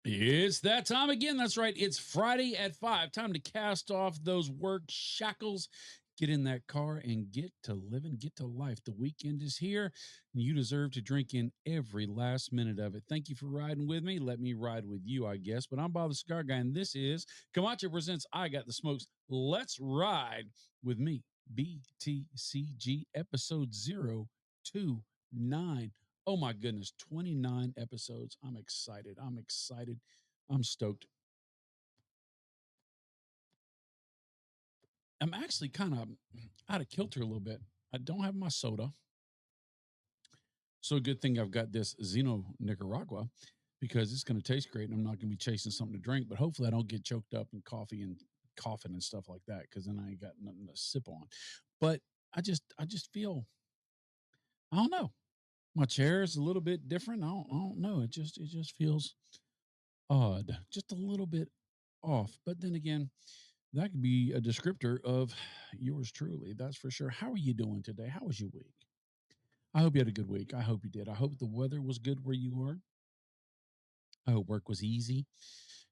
It's that time again. That's right. It's Friday at 5. Time to cast off those work shackles, get in that car, and get to living, get to life. The weekend is here, and you deserve to drink in every last minute of it. Thank you for riding with me. Let me ride with you, I guess. But I'm Bob the Cigar Guy, and this is Camacho Presents I Got the Smokes. Let's ride with me. BTCG episode 029. Oh my goodness, 29 episodes. I'm excited. I'm excited. I'm stoked. I'm actually kind of out of kilter a little bit. I don't have my soda. So good thing I've got this Zeno Nicaragua because it's going to taste great and I'm not going to be chasing something to drink, but hopefully I don't get choked up in coffee and coughing and stuff like that because then I ain't got nothing to sip on. But I just feel, I don't know. My chair is a little bit different. I don't know. It just feels odd, just a little bit off. But then again, that could be a descriptor of yours truly. That's for sure. How are you doing today? How was your week? I hope you had a good week. I hope you did. I hope the weather was good where you are. I hope work was easy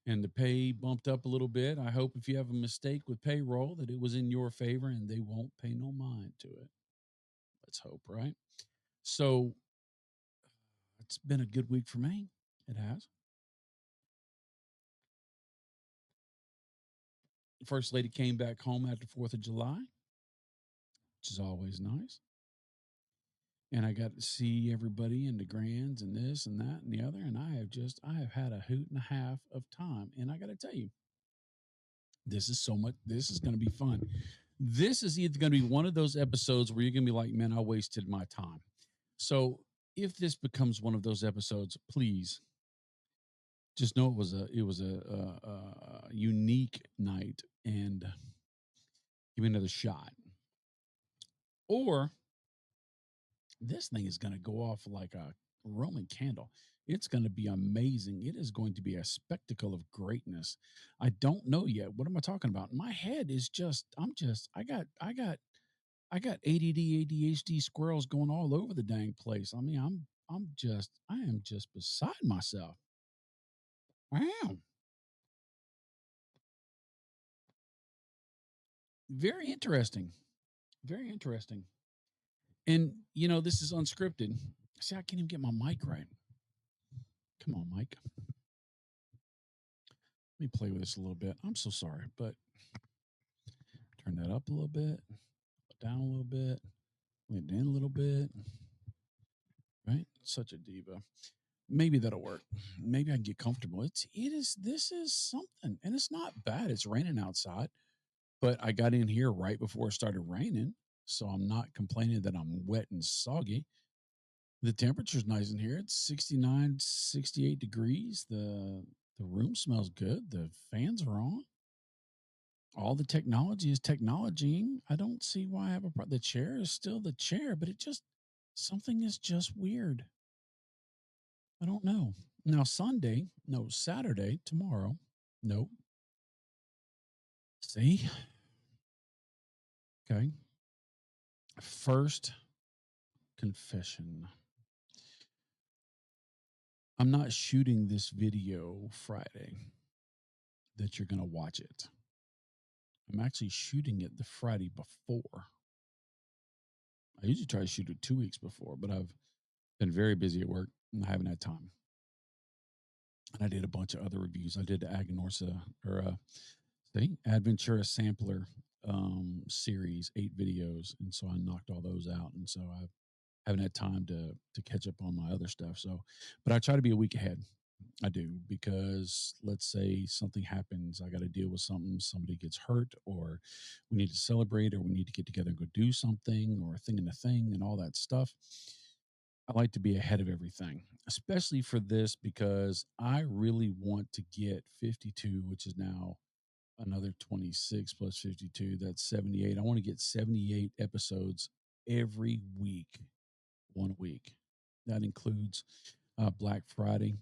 and the pay bumped up a little bit. I hope if you have a mistake with payroll that it was in your favor and they won't pay no mind to it. Let's hope, right? So it's been a good week for me. It has. First lady came back home after 4th of July, which is always nice. And I got to see everybody and the grands and this and that and the other. And I have had a hoot and a half of time. And I got to tell you, this is so much, this is going to be fun. This is either going to be one of those episodes where you're going to be like, man, I wasted my time. So if this becomes one of those episodes, please just know it was a unique night and give me another shot. Or this thing is going to go off like a Roman candle. It's going to be amazing. It is going to be a spectacle of greatness. I don't know yet. What am I talking about? My head is just, I got ADD, ADHD squirrels going all over the dang place. I mean, I am just beside myself. Wow. Very interesting. Very interesting. And, this is unscripted. See, I can't even get my mic right. Come on, Mike. Let me play with this a little bit. I'm so sorry, but turn that up a little bit, down a little bit, went in a little bit. Right? Such a diva. Maybe that'll work. Maybe I can get comfortable. This is something. And it's not bad. It's raining outside, but I got in here right before it started raining. So I'm not complaining that I'm wet and soggy. The temperature's nice in here. It's 69, 68 degrees. The room smells good. The fans are on. All the technology is technologying. I don't see why I have a problem. The chair is still the chair, but something is just weird. I don't know. Now, Saturday, tomorrow. No. See? Okay. First confession. I'm not shooting this video Friday that you're going to watch it. I'm actually shooting it the Friday before. I usually try to shoot it 2 weeks before, but I've been very busy at work and I haven't had time. And I did a bunch of other reviews. I did the Aganorsa or Adventura Sampler series, 8 videos, and so I knocked all those out, and so I haven't had time to catch up on my other stuff. So, but I try to be a week ahead. I do, because let's say something happens, I got to deal with something, somebody gets hurt, or we need to celebrate, or we need to get together and go do something, or a thing and a thing, and all that stuff. I like to be ahead of everything, especially for this, because I really want to get 52, which is now another 26 plus 52. That's 78. I want to get 78 episodes every week, 1 week. That includes Black Friday,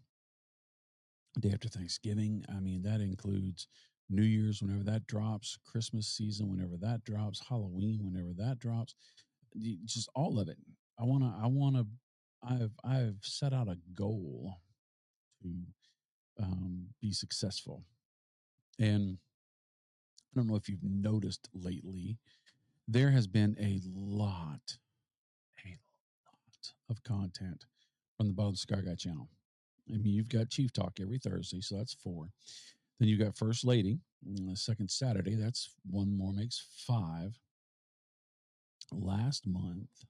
day after Thanksgiving. I mean, that includes New Year's whenever that drops, Christmas season whenever that drops, Halloween whenever that drops. Just all of it. I've set out a goal to be successful. And I don't know if you've noticed lately, there has been a lot of content from the Bob the Cigar Guy channel. I mean, you've got Chief Talk every Thursday, so that's 4. Then you got First Lady, the second Saturday. That's 1 more, makes 5. Last month,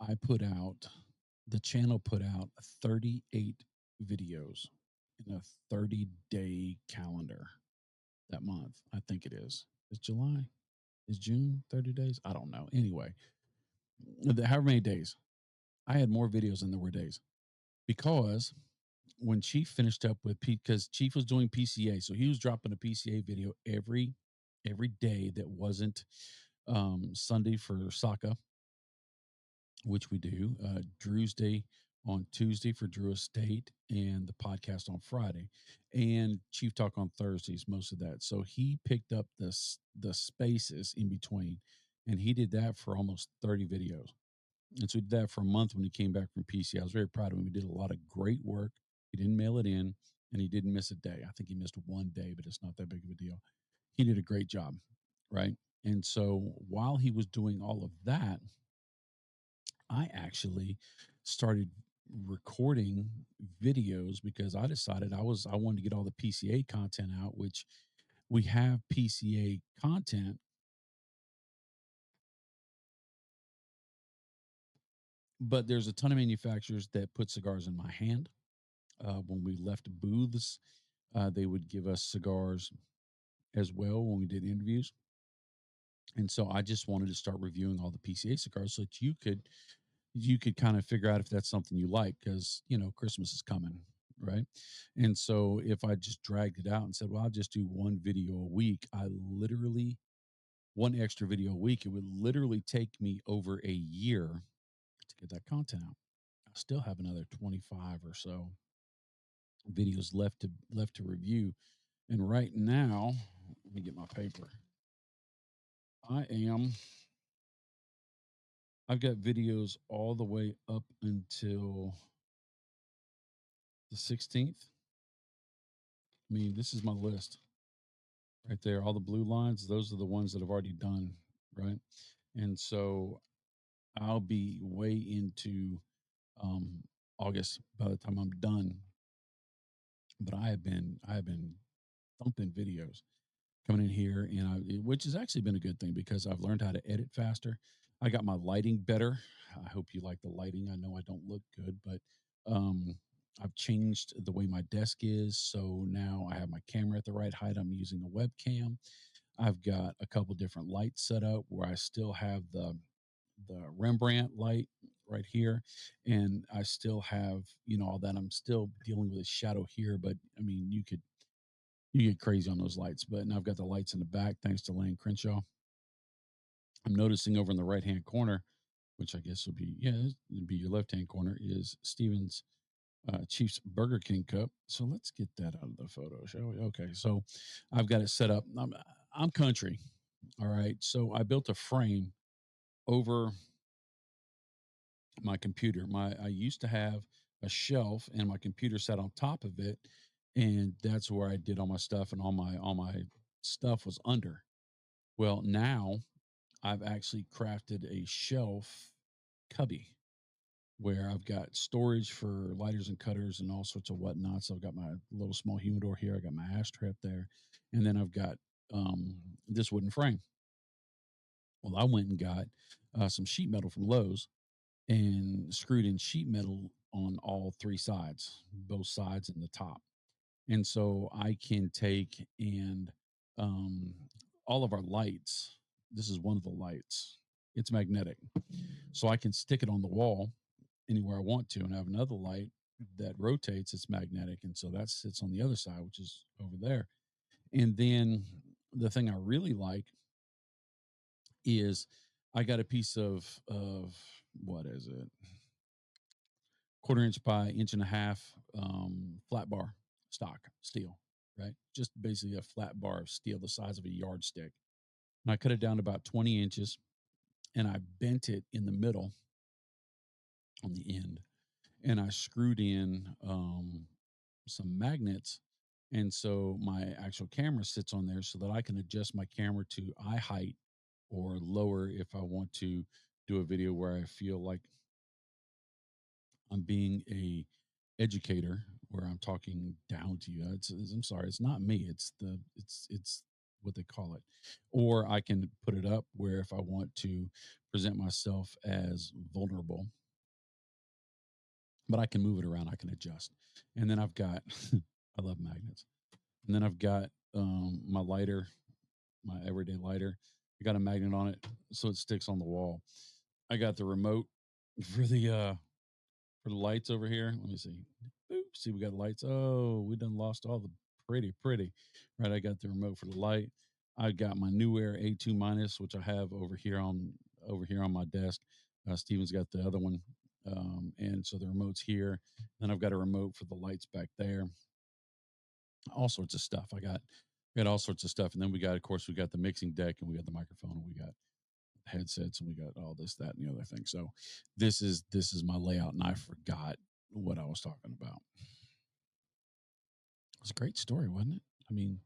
the channel put out 38 videos in a 30-day calendar that month. I think it is. It's July. Is June 30 days? I don't know. Anyway, however many days. I had more videos than there were days because when Chief finished up with because Chief was doing PCA, so he was dropping a PCA video every day that wasn't Sunday for Saka, which we do. Drew's Day on Tuesday for Drew Estate, and the podcast on Friday, and Chief Talk on Thursdays. Most of that, so he picked up the spaces in between, and he did that for almost 30 videos. And so he did that for a month when he came back from PC. I was very proud of him. He did a lot of great work. He didn't mail it in, and he didn't miss a day. I think he missed 1 day, but it's not that big of a deal. He did a great job, right? And so while he was doing all of that, I actually started recording videos because I decided I wanted to get all the PCA content out, which we have PCA content, but there's a ton of manufacturers that put cigars in my hand. When we left booths, they would give us cigars as well when we did interviews. And so I just wanted to start reviewing all the PCA cigars so that you could kind of figure out if that's something you like, because Christmas is coming, right? And so if I just dragged it out and said, well, I'll just do 1 video a week, one extra video a week, it would literally take me over a year to get that content out. I still have another 25 or so videos left to review. And right now, let me get my paper. I've got videos all the way up until the 16th. I mean, this is my list right there. All the blue lines, those are the ones that I've already done, right? And so I'll be way into August by the time I'm done. But I have been thumping videos coming in here, and which has actually been a good thing because I've learned how to edit faster. I got my lighting better. I hope you like the lighting. I know I don't look good, but I've changed the way my desk is. So now I have my camera at the right height. I'm using a webcam. I've got a couple different lights set up where I still have the Rembrandt light right here, and I still have all that. I'm still dealing with a shadow here, but I mean you get crazy on those lights. But now I've got the lights in the back thanks to Lane Crenshaw. I'm noticing over in the right hand corner, which I guess would be it'd be your left hand corner, is Steven's Chief's Burger King cup. So let's get that out of the photo, shall we? Okay, so I've got it set up. I'm country, all right. So I built a frame over my computer. I used to have a shelf, and my computer sat on top of it, and that's where I did all my stuff, and all my stuff was under. Well, now I've actually crafted a shelf cubby where I've got storage for lighters and cutters and all sorts of whatnot. So I've got my little small humidor here. I got my ashtray up there, and then I've got this wooden frame. Well, I went and got some sheet metal from Lowe's and screwed in sheet metal on all 3 sides, both sides and the top. And so I can take and um, all of our lights. This is one of the lights. It's magnetic, so I can stick it on the wall anywhere I want to, and I have another light that rotates. It's magnetic, and so that sits on the other side, which is over there. And then the thing I really like is I got a piece of what is it, 1/4 inch by 1.5 inch flat bar stock steel, right? Just basically a flat bar of steel the size of a yardstick. And I cut it down to about 20 inches, and I bent it in the middle on the end, and I screwed in some magnets. And so my actual camera sits on there so that I can adjust my camera to eye height or lower if I want to do a video where I feel like I'm being a educator, where I'm talking down to you. I'm sorry, it's not me. It's what they call it. Or I can put it up where if I want to present myself as vulnerable, but I can move it around. I can adjust. And then I've got, I love magnets. And then I've got my lighter, my everyday lighter. I got a magnet on it so it sticks on the wall. I got the remote for the lights over here. Let me see. Boop. See, we got lights. Oh, we done lost all the pretty. Right. I got the remote for the light. I got my New Air A2 minus, which I have over here on my desk. Steven's got the other one. And so the remote's here. Then I've got a remote for the lights back there. All sorts of stuff. I got all sorts of stuff. And then we got, of course, we got the mixing deck and we got the microphone and we got headsets and we got all this, that, and the other thing. So this is my layout, and I forgot what I was talking about. It was a great story, wasn't it? I mean,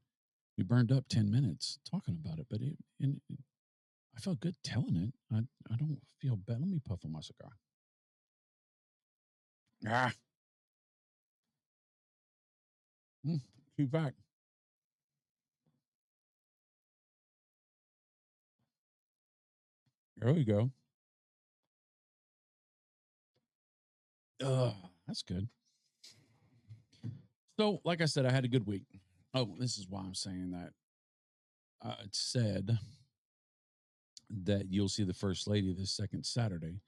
we burned up 10 minutes talking about it, but I felt good telling it. I don't feel bad. Let me puff on my cigar. Ah, keep back. There we go. That's good. So, like I said, I had a good week. Oh, this is why I'm saying that. It said that you'll see the first lady this second Saturday,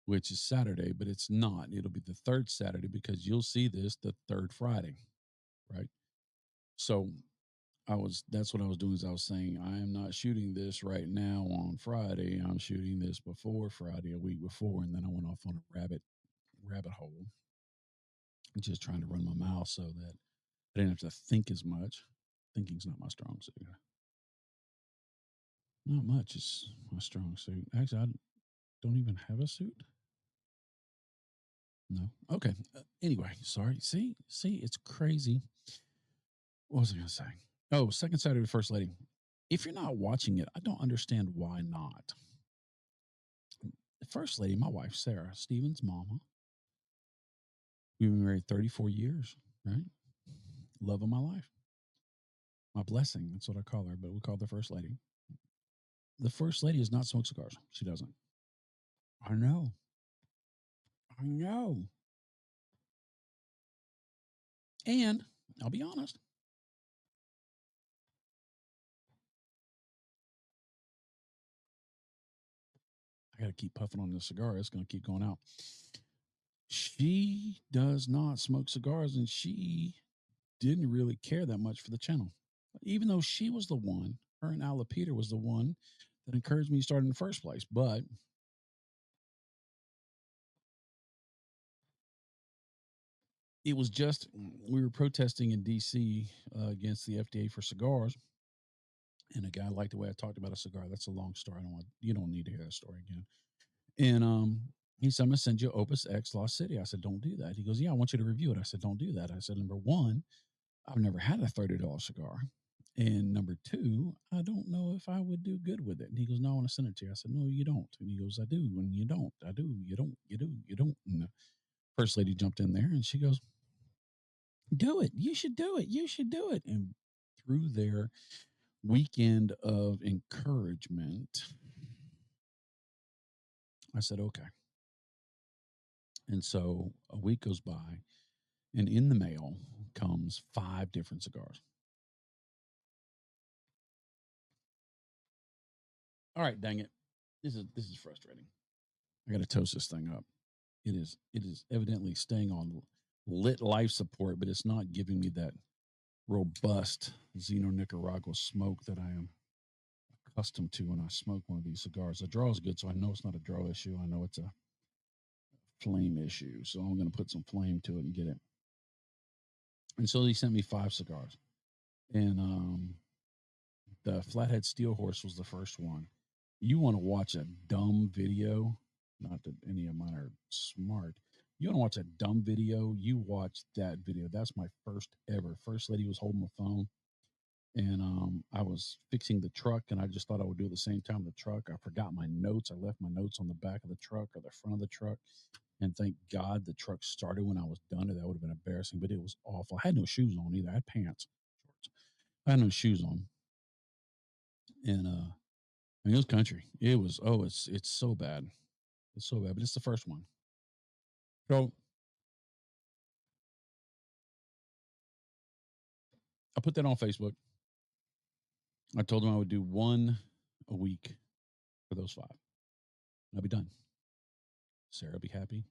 which is Saturday, but it's not. It'll be the third Saturday because you'll see this the third Friday, right? So that's what I was doing is I was saying, I am not shooting this right now on Friday. I'm shooting this before Friday, a week before. And then I went off on a rabbit hole, just trying to run my mouth so that I didn't have to think as much. Thinking's not my strong suit. Not much is my strong suit. Actually, I don't even have a suit. No. Okay. Anyway, sorry. See, it's crazy. What was I going to say? Oh, second Saturday, first lady. If you're not watching it, I don't understand why not. The first lady, my wife, Sarah, Steven's mama. We've been married 34 years, right? Love of my life. My blessing. That's what I call her, but we call her the first lady. The first lady does not smoke cigars. She doesn't. I know. I know. And I'll be honest, I got to keep puffing on this cigar. It's going to keep going out. She does not smoke cigars, and she didn't really care that much for the channel, even though she was the one, her and Ala Peter was the one that encouraged me to start in the first place. But it was just, we were protesting in DC against the FDA for cigars. And a guy liked the way I talked about a cigar. That's a long story. You don't need to hear that story again. And he said, I'm going to send you Opus X Lost City. I said, don't do that. He goes, yeah, I want you to review it. I said, don't do that. I said, number one, I've never had a $30 cigar. And number two, I don't know if I would do good with it. And he goes, no, I want to send it to you. I said, no, you don't. And he goes, I do. And you don't. I do. You don't. You do. You don't. And the first lady jumped in there and she goes, do it. You should do it. You should do it. And through their weekend of encouragement, I said, okay. And so a week goes by, and in the mail comes 5 different cigars. All right, dang it. This is frustrating. I got to toast this thing up. It is evidently staying on lit life support, but it's not giving me that robust Xeno Nicaragua smoke that I am accustomed to when I smoke one of these cigars. The draw is good, so I know it's not a draw issue. I know it's a flame issue. So I'm going to put some flame to it and get it. And so he sent me 5 cigars. And the Flathead Steel Horse was the first one. You want to watch a dumb video? Not that any of mine are smart, You want to watch a dumb video? You watch that video. That's my first ever. First lady was holding the phone, and I was fixing the truck, and I just thought I would do it at the same time the truck. I forgot my notes. I left my notes on the back of the truck or the front of the truck, and thank God the truck started when I was done. Or that would have been embarrassing, but it was awful. I had no shoes on either. I had pants, shorts. I had no shoes on, and I mean, it was country. It was it's so bad. It's so bad, but it's the first one. So I put that on Facebook. I told them I would do one a week for those five. I'll be done. Sarah will be happy.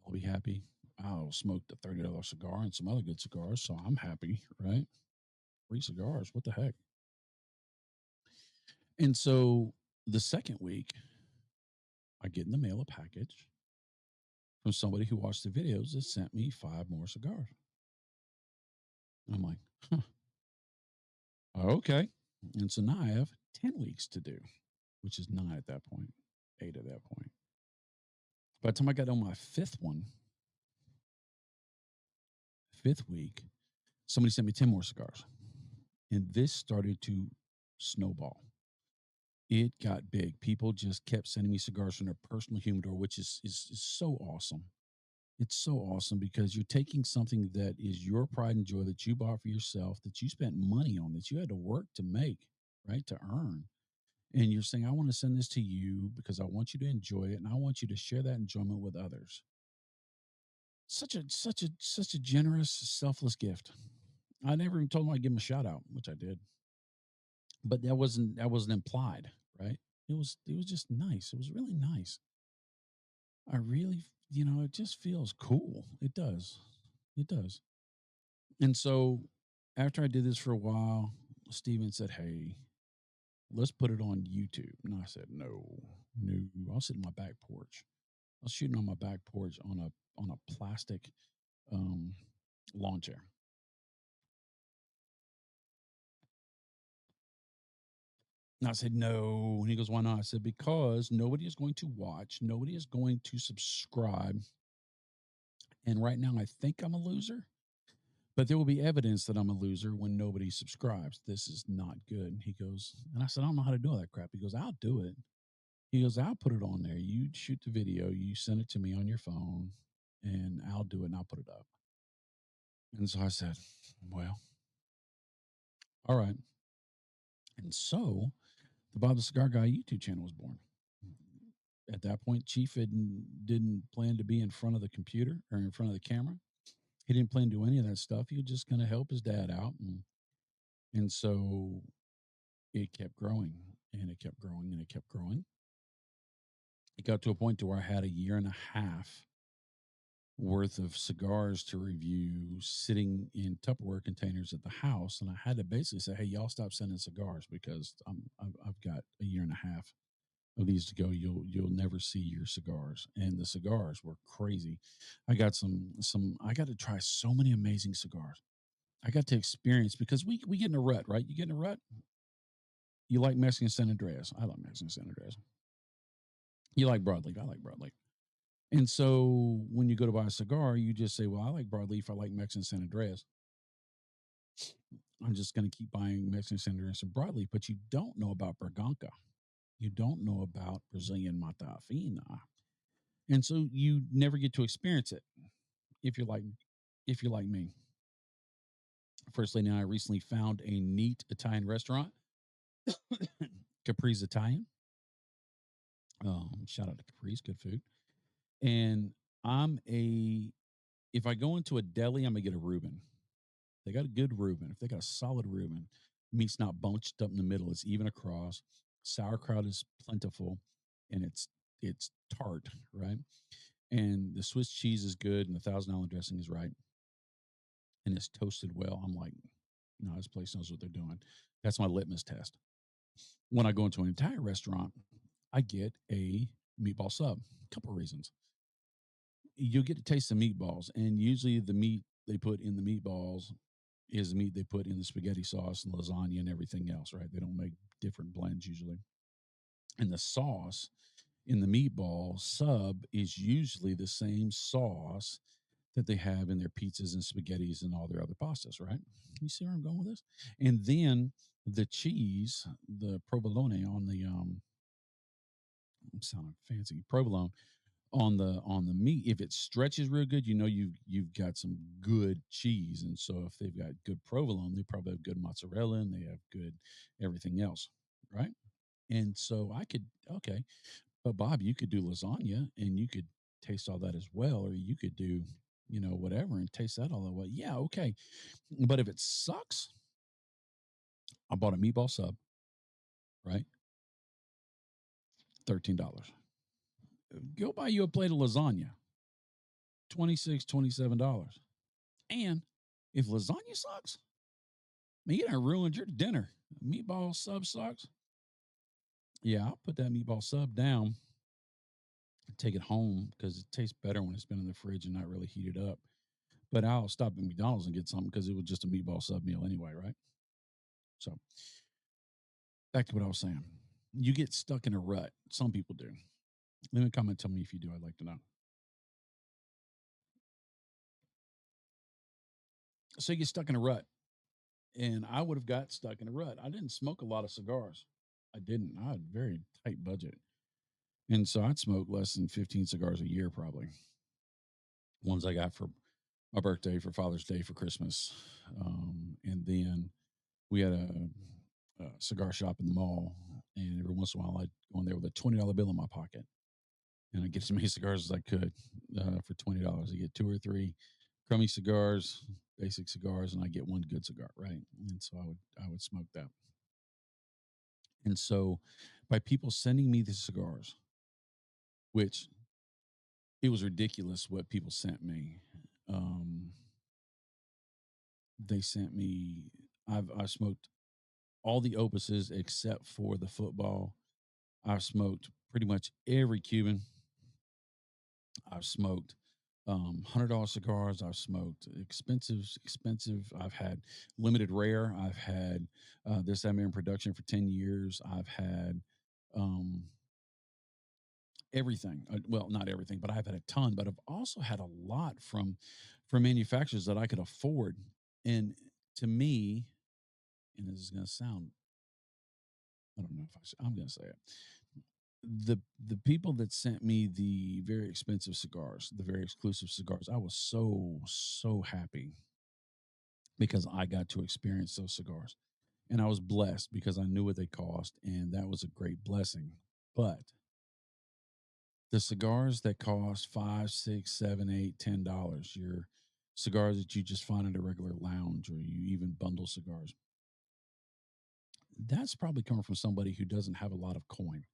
I'll be happy. I'll smoke the $30 cigar and some other good cigars, so I'm happy, right? Free cigars. What the heck? And so the second week, I get in the mail a package from somebody who watched the videos that sent me five more cigars. I'm like, huh, okay. And so now I have 10 weeks to do, which is 9 at that point, 8 at that point. By the time I got on my fifth week, somebody sent me 10 more cigars. And this started to snowball. It got big. People just kept sending me cigars from their personal humidor, which is so awesome. It's so awesome because you're taking something that is your pride and joy that you bought for yourself, that you spent money on, that you had to work to make, right? To earn. And you're saying, I want to send this to you because I want you to enjoy it and I want you to share that enjoyment with others. Such a generous, selfless gift. I never even told them I'd give them a shout out, which I did. But that wasn't implied, right? It was just nice. It was really nice. I really, it just feels cool. It does. It does. And so after I did this for a while, Steven said, "Hey, let's put it on YouTube." And I said, "No, no." I'll sit in my back porch. I was shooting on my back porch on a plastic um, lawn chair. And I said, "No." And he goes, "Why not?" I said, "Because nobody is going to watch. Nobody is going to subscribe. And right now, I think I'm a loser. But there will be evidence that I'm a loser when nobody subscribes. This is not good." And he goes, and I said, "I don't know how to do all that crap." He goes, "I'll do it." He goes, "I'll put it on there. You shoot the video, you send it to me on your phone, and I'll do it and I'll put it up." And so I said, "Well, all right." And so the Bob the Cigar Guy YouTube channel was born. At that point, Chief didn't plan to be in front of the computer or in front of the camera. He didn't plan to do any of that stuff. He was just going to help his dad out. And so it kept growing and it kept growing and it kept growing. It got to a point to where I had a year and a half worth of cigars to review sitting in Tupperware containers at the house. And I had to basically say, "Hey, y'all stop sending cigars because I've got a year and a half of these to go. You'll never see your cigars." And the cigars were crazy. I got I got to try so many amazing cigars. I got to experience because we get in a rut, right? You get in a rut. You like Mexican San Andreas. I like Mexican San Andreas. You like broadleaf. I like broadleaf. And so when you go to buy a cigar, you just say, "Well, I like broadleaf. I like Mexican San Andreas. I'm just going to keep buying Mexican San Andreas and broadleaf." But you don't know about Berganca. You don't know about Brazilian Mata Fina. And so you never get to experience it if you're like me. First Lady and I recently found a neat Italian restaurant, Capri's Italian. Shout out to Capri's, good food. And I'm a if I go into a deli, I'm gonna get a Reuben. They got a good Reuben. If they got a solid Reuben, meat's not bunched up in the middle. It's even across. Sauerkraut is plentiful, and it's tart, right? And the Swiss cheese is good, and the $1,000 dressing is right, and it's toasted well. I'm like, no, this place knows what they're doing. That's my litmus test. When I go into an Italian restaurant, I get a meatball sub. A couple of reasons. You'll get to taste the meatballs, and usually the meat they put in the meatballs is the meat they put in the spaghetti sauce and lasagna and everything else, right? They don't make different blends usually. And the sauce in the meatball sub is usually the same sauce that they have in their pizzas and spaghettis and all their other pastas, right? You see where I'm going with this? And then the cheese, the provolone on the I'm sounding fancy, provolone on the meat, if it stretches real good, you've got some good cheese. And so if they've got good provolone, they probably have good mozzarella and they have good everything else, right? And so I could, okay, but Bob, you could do lasagna and you could taste all that as well, or you could do, whatever and taste that all the way. Yeah, okay. But if it sucks, I bought a meatball sub, right? $13. Go buy you a plate of lasagna, 26, $27. And if lasagna sucks, man, you done ruined your dinner. Meatball sub sucks. Yeah, I'll put that meatball sub down and take it home because it tastes better when it's been in the fridge and not really heated up. But I'll stop at McDonald's and get something because it was just a meatball sub meal anyway, right? So back to what I was saying. You get stuck in a rut. Some people do. Leave a comment. Tell me if you do. I'd like to know. So you get stuck in a rut. And I would have got stuck in a rut. I didn't smoke a lot of cigars. I didn't. I had a very tight budget. And so I'd smoke less than 15 cigars a year, probably. Ones I got for my birthday, for Father's Day, for Christmas. And then we had a cigar shop in the mall. And every once in a while, I'd go in there with a $20 bill in my pocket. And I'd get as many cigars as I could for $20. I get two or three crummy cigars, basic cigars, and I get one good cigar, right? And so I would smoke that. And so by people sending me the cigars, which it was ridiculous what people sent me. Um, they sent me. I've smoked all the opuses except for the football. I've smoked pretty much every Cuban. I've smoked $100 cigars. I've smoked expensive. I've had limited rare. I've had this I'm in production for 10 years. I've had um, everything. Well, not everything, but I've had a ton. But I've also had a lot from manufacturers that I could afford. And to me, and this is going to sound, I don't know if I'm going to say it. The people that sent me the very expensive cigars, the very exclusive cigars, I was so happy because I got to experience those cigars. And I was blessed because I knew what they cost, and that was a great blessing. But the cigars that cost $5, $6, $7, $8, $10, your cigars that you just find at a regular lounge, or you even bundle cigars, that's probably coming from somebody who doesn't have a lot of coin.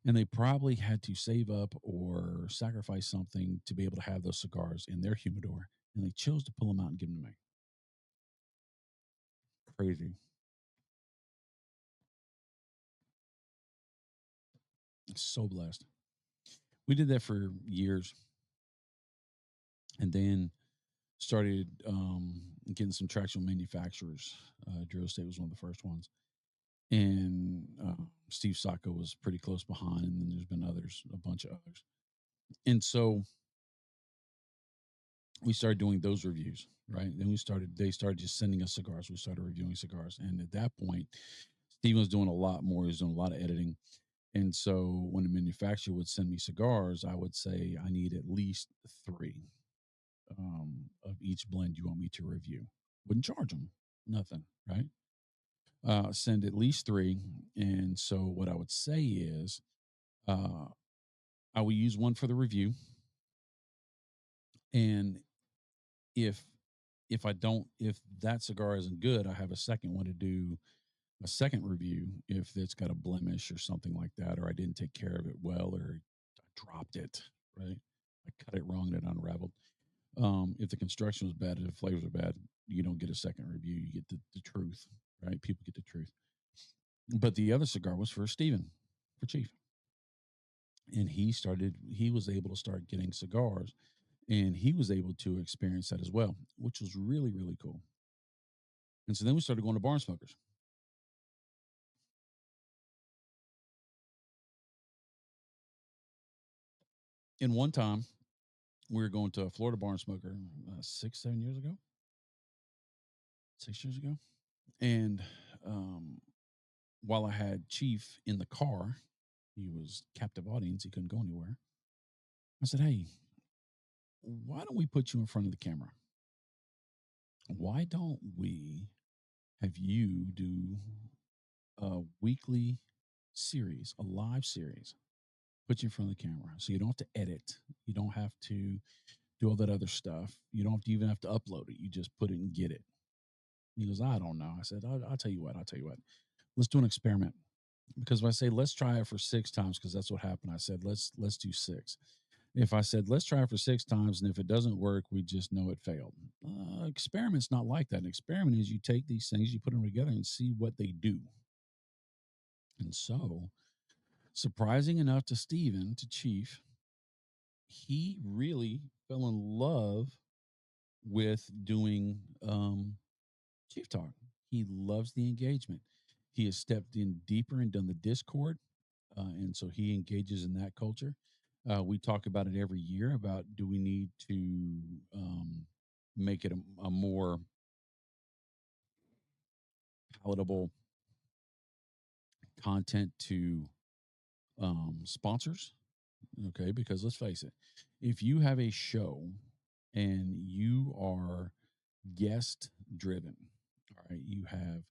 And they probably had to save up or sacrifice something to be able to have those cigars in their humidor. And they chose to pull them out and give them to me. Crazy. So blessed. We did that for years and then started getting some traction with manufacturers. Drill State was one of the first ones. And Steve Sacco was pretty close behind. And then there's been others, a bunch of others. And so we started doing those reviews, right? Then they started just sending us cigars. We started reviewing cigars. And at that point, Steven was doing a lot more. He was doing a lot of editing. And so when the manufacturer would send me cigars, I would say, I need at least three of each blend you want me to review. Wouldn't charge them, nothing, right? Send at least three. And so what I would say is, uh, I will use one for the review. And if if that cigar isn't good, I have a second one to do a second review if it's got a blemish or something like that, or I didn't take care of it well, or I dropped it, right? I cut it wrong and it unraveled. If the construction was bad, if the flavors are bad, you don't get a second review. You get the truth, right? People get the truth. But the other cigar was for Steven, for Chief. And he was able to start getting cigars and he was able to experience that as well, which was really, really cool. And so then we started going to barn smokers. And one time we were going to a Florida barn smoker 6 years ago, 6 years ago. And while I had Chief in the car, he was captive audience. He couldn't go anywhere. I said, hey, why don't we put you in front of the camera? Why don't we have you do a weekly series, a live series, put you in front of the camera so you don't have to edit. You don't have to do all that other stuff. You don't even have to upload it. You just put it and get it. He goes, I don't know. I said, I'll tell you what. Let's do an experiment. Because if I say, let's try it for 6 times, because that's what happened. I said, let's do 6. If I said, let's try it for 6 times, and if it doesn't work, we just know it failed. Experiment's not like that. An experiment is you take these things, you put them together and see what they do. And so, surprising enough to Steven, to Chief, he really fell in love with doing Chief Talk. He loves the engagement. He has stepped in deeper and done the Discord. And so he engages in that culture. We talk about it every year about do we need to make it a more palatable content to sponsors. Okay, because let's face it, if you have a show and you are guest driven, all right, you have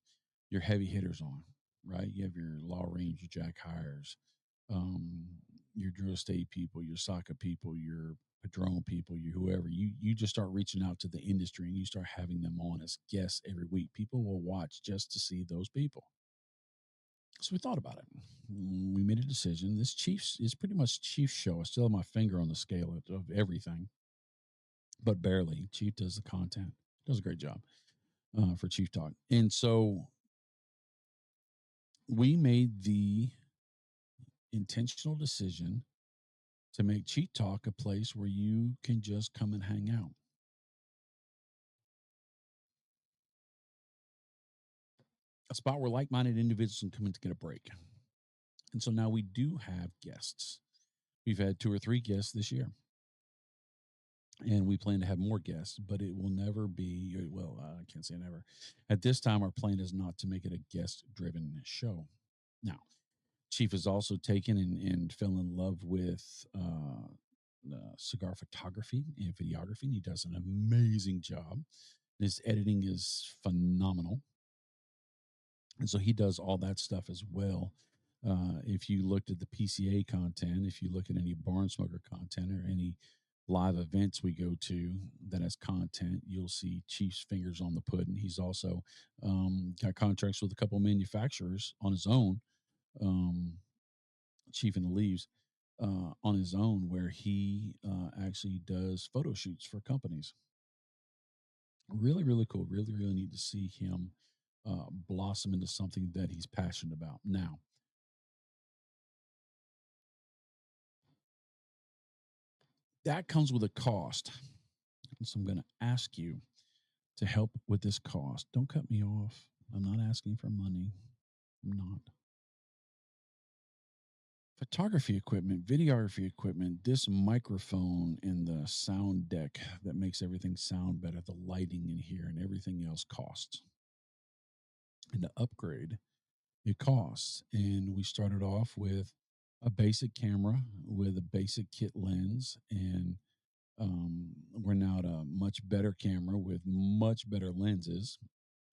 your heavy hitters on, right? You have your Law Range, your Jack Hires, um, your Drew Estate people, your Saka people, your Padron people, you whoever. You just start reaching out to the industry and you start having them on as guests every week. People will watch just to see those people. So we thought about it. We made a decision. This Chiefs is pretty much Chief's show. I still have my finger on the scale of everything, but barely. Chief does the content, does a great job for Chief Talk. And so we made the intentional decision to make Chief Talk a place where you can just come and hang out. A spot where like-minded individuals can come in to get a break. And so now we do have guests. We've had 2 or 3 guests this year. And we plan to have more guests, but it will never be, well, I can't say never. At this time, our plan is not to make it a guest-driven show. Now, Chief has also taken and fell in love with cigar photography and videography, and he does an amazing job. His editing is phenomenal. And so he does all that stuff as well. If you looked at the PCA content, if you look at any barn smoker content or any live events we go to that has content, you'll see Chief's fingers on the pudding. He's also got contracts with a couple of manufacturers on his own, Chief and the Leaves, on his own, where he actually does photo shoots for companies. Really, really cool. Really, really neat to see him blossom into something that he's passionate about. Now, that comes with a cost. And so I'm going to ask you to help with this cost. Don't cut me off. I'm not asking for money. I'm not. Photography equipment, videography equipment, this microphone and the sound deck that makes everything sound better, the lighting in here and everything else costs. And to upgrade, it costs. And we started off with a basic camera with a basic kit lens, and we're now at a much better camera with much better lenses,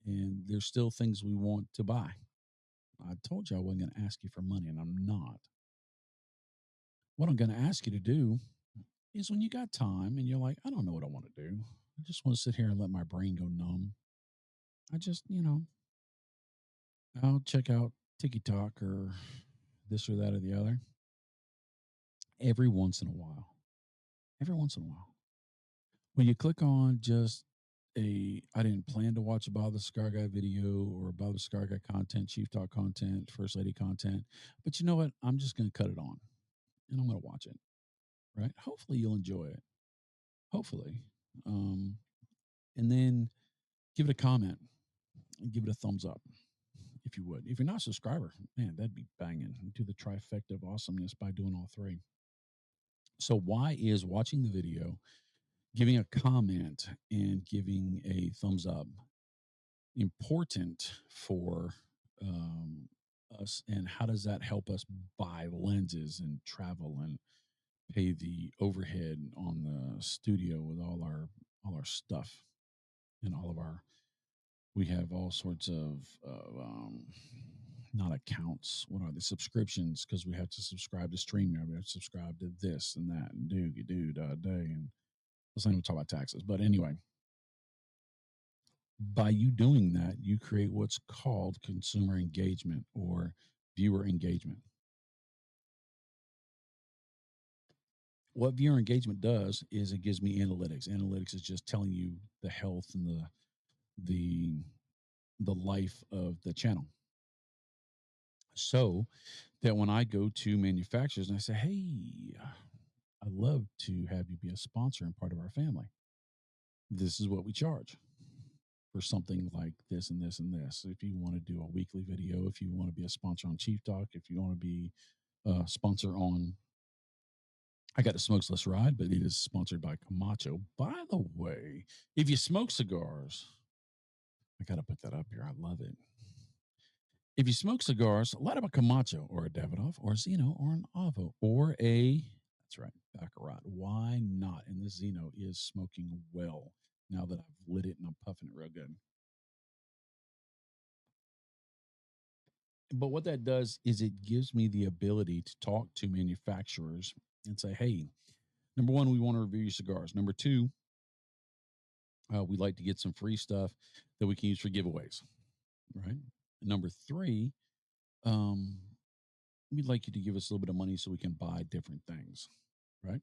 and there's still things we want to buy. I told you I wasn't going to ask you for money, and I'm not. What I'm going to ask you to do is when you got time and you're like, I don't know what I want to do. I just want to sit here and let my brain go numb. I just, I'll check out TikTok or this or that or the other every once in a while. Every once in a while. When you click on just I didn't plan to watch a Bob the Cigar Guy video or Bob the Cigar Guy content, Chief Talk content, First Lady content, but you know what? I'm just going to cut it on and I'm going to watch it, right? Hopefully you'll enjoy it. Hopefully. And then give it a comment and give it a thumbs up if you would. If you're not a subscriber, man, that'd be banging. Do the trifecta of awesomeness by doing all 3. So why is watching the video, giving a comment, and giving a thumbs up important for us? And how does that help us buy lenses and travel and pay the overhead on the studio with all our stuff and all of our we have all sorts of not accounts. What are the subscriptions? Because we have to subscribe to StreamYard. We have to subscribe to this and that and day. And let's not even talk about taxes. But anyway, by you doing that, you create what's called consumer engagement or viewer engagement. What viewer engagement does is it gives me analytics. Analytics is just telling you the health and the the life of the channel. So that when I go to manufacturers and I say, "Hey, I'd love to have you be a sponsor and part of our family. This is what we charge for something like this and this and this. If you want to do a weekly video, if you want to be a sponsor on Chief Talk, if you want to be a sponsor on I got a smokeless ride, but it is sponsored by Camacho. By the way, if you smoke cigars, I got to put that up here. I love it. If you smoke cigars, light up a Camacho or a Davidoff or a Zeno or an Avo or that's right, Baccarat. Why not? And this Zeno is smoking well now that I've lit it and I'm puffing it real good. But what that does is it gives me the ability to talk to manufacturers and say, hey, number one, we want to review your cigars. Number two, we'd like to get some free stuff that we can use for giveaways, right? Number three, um, we'd like you to give us a little bit of money so we can buy different things, right?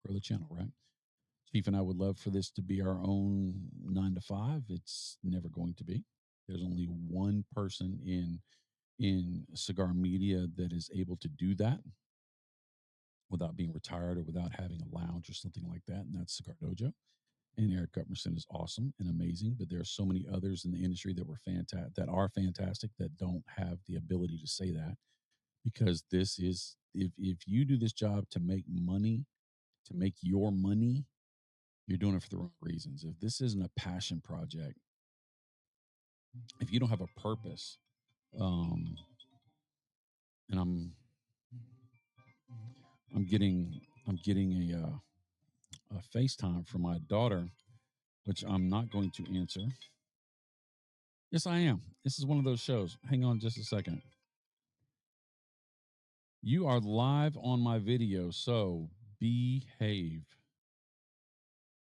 For the channel, right? Chief and I would love for this to be our own 9 to 5. It's never going to be. There's only one person in cigar media that is able to do that without being retired or without having a lounge or something like that, and that's Cigar Dojo. And Eric Gutmerson is awesome and amazing, but there are so many others in the industry that are fantastic that don't have the ability to say that because this is if you do this job to make money, to make your money, you're doing it for the wrong reasons. If this isn't a passion project, if you don't have a purpose, um, and I'm getting a FaceTime from my daughter, which I'm not going to answer. Yes, I am. This is one of those shows. Hang on just a second. You are live on my video, so behave.